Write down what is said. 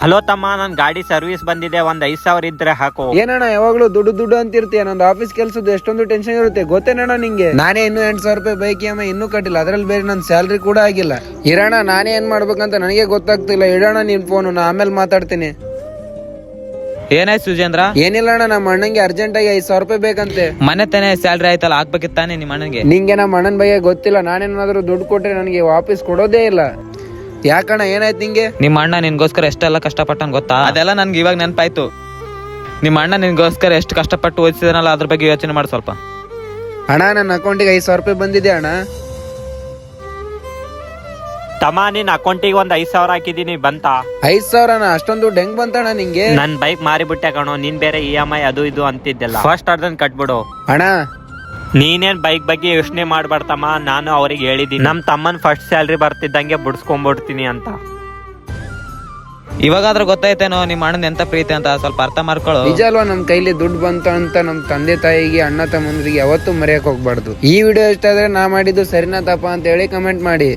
Hello ತಮ್ಮ, ನನ್ ಗಾಡಿ ಸರ್ವಿಸ್ ಬಂದಿದೆ, ಒಂದ್ 5,000 ಇದ್ರೆ ಹಾಕು. ಏನಣ್ಣ ಯಾವಾಗ್ಲೂ ದುಡ್ಡು ಅಂತಿರ್ತೀಯ. ನಂದು ಆಫೀಸ್ ಕೆಲ್ಸದ್ದು ಎಷ್ಟೊಂದು ಟೆನ್ಷನ್ ಇರುತ್ತೆ ಗೊತ್ತೇನಣ್ಣ ನಿಂಗೆ. ನಾನೇ ಇನ್ನೂ 8,000 ರೂಪಾಯಿ ಬೈಕ್ EMI ಇನ್ನೂ ಕಟ್ಟಿಲ್ಲ, ಅದ್ರಲ್ಲಿ ಬೇರೆ ನನ್ ಸ್ಯಾಲ್ರಿ ಕೂಡ ಆಗಿಲ್ಲ. ಇರೋಣ, ನಾನೇ ಏನ್ ಮಾಡ್ಬೇಕಂತ ನನಗೆ ಗೊತ್ತಾಗ್ತಿಲ್ಲ. ಇಡೋಣ ನಿನ್ ಫೋನ್, ನಾ ಆಮೇಲೆ ಮಾತಾಡ್ತೀನಿ. ಏನಾಯ್ತು ಸುಜೇಂದ್ರ? ಏನಿಲ್ಲ ಅಣ್ಣ, ನಮ್ಮ ಅಣ್ಣಂಗೆ ಅರ್ಜೆಂಟ್ ಆಗಿ 5,000 ರೂಪಾಯಿ ಬೇಕಂತೆ. ಮನೆ ತಾನೇ ಸ್ಯಾಲ್ರಿ ಆಯ್ತಲ್ಲ, ಹಾಕ್ಬೇಕಿತ್ತಾನೆ ನಿಮ್ಮ ಅಣ್ಣನ್ಗೆ. ನಿಂಗೆ ನಮ್ಮ ಅಣ್ಣನ ಬಗ್ಗೆ ಗೊತ್ತಿಲ್ಲ. ನಾನೇನಾದ್ರೂ ದುಡ್ಡು ಕೊಟ್ರೆ ನನಗೆ ವಾಪಸ್ ಕೊಡೋದೇ ಇಲ್ಲ. ಯಾಕಣ್ಣ ಏನಾಯ್ತು ನಿಂಗೆ? ನಿಮ್ಮ ಅಣ್ಣ ನಿನ್ಗೋಸ್ಕರ ಎಷ್ಟೆಲ್ಲ ಕಷ್ಟಪಟ್ಟನ್ ಗೊತ್ತಾ? ಅದೆಲ್ಲ ನನ್ಗೆ ಇವಾಗ ನೆನಪಾಯ್ತು. ನಿಮ್ಮ ಅಣ್ಣ ನಿನ್ಗೋಸ್ಕರ ಎಷ್ಟು ಕಷ್ಟಪಟ್ಟು ಓದಿಸಿದನಲ್ಲ, ಅದ್ರ ಬಗ್ಗೆ ಯೋಚನೆ ಮಾಡಿ ಸ್ವಲ್ಪ. ಅಣ್ಣ, ನನ್ನ ಅಕೌಂಟಿಗೆ 5,000 ರೂಪಾಯಿ ಬಂದಿದೆ ಅಣ್ಣ. ತಮ್ಮ, ನಿನ್ ಅಕೌಂಟಿಗೆ ಒಂದ್ 5,000 ಹಾಕಿದೀನಿ, ಬಂತ? 5,000? ಅಷ್ಟೊಂದು ದುಡ್ಡು ಹೆಂಗ್ ಬಂತಣ್ಣ ನಿಂಗೆ? ನನ್ ಬೈಕ್ ಮಾರಿಬಿಟ್ಟೆ ಕಣೋ, ನೀನ್ ಬೇರೆ EMI ಅದು ಇದು ಅಂತಿದ್ದೆಲ್ಲ. ಫಸ್ಟ್ ಅದನ್ನ ಕಟ್ಬಿಡು. ಅಣ್ಣ, ನೀನೇನ್ ಬೈಕ್ ಬಗ್ಗೆ ಯೋಚನೆ ಮಾಡ್ಬಾರ್ದಮ್ಮ. ನಾನು ಅವ್ರಿಗೆ ಹೇಳಿದೀನಿ, ನಮ್ ತಮ್ಮನ್ ಫಸ್ಟ್ ಸ್ಯಾಲ್ರಿ ಬರ್ತಿದ್ದಂಗೆ ಬಿಡ್ಸ್ಕೊಂಡ್ಬಿಡ್ತೀನಿ ಅಂತ. ಇವಾಗಾದ್ರೂ ಗೊತ್ತಾಯ್ತೇನೋ ನಿಮ್ಮ ಅಣ್ಣನ ಎಂತ ಪ್ರೀತಿ ಅಂತ, ಸ್ವಲ್ಪ ಅರ್ಥ ಮಾಡ್ಕೊಳ್ಳೋ. ನಿಜ ಅಲ್ವಾ, ನಮ್ ಕೈಲಿ ದುಡ್ಡು ಬಂತ ಅಂತ ನಮ್ ತಂದೆ ತಾಯಿಗೆ, ಅಣ್ಣ ತಮ್ಮಂದ್ರಿಗೆ ಯಾವತ್ತೂ ಮರೆಯಕ್ ಹೋಗ್ಬಾರ್ದು. ಈ ವಿಡಿಯೋ ಇಷ್ಟ ಆದ್ರೆ ನಾ ಮಾಡಿದ್ದು ಸರಿನಾ ತಪ್ಪ ಅಂತ ಹೇಳಿ ಕಮೆಂಟ್ ಮಾಡಿ.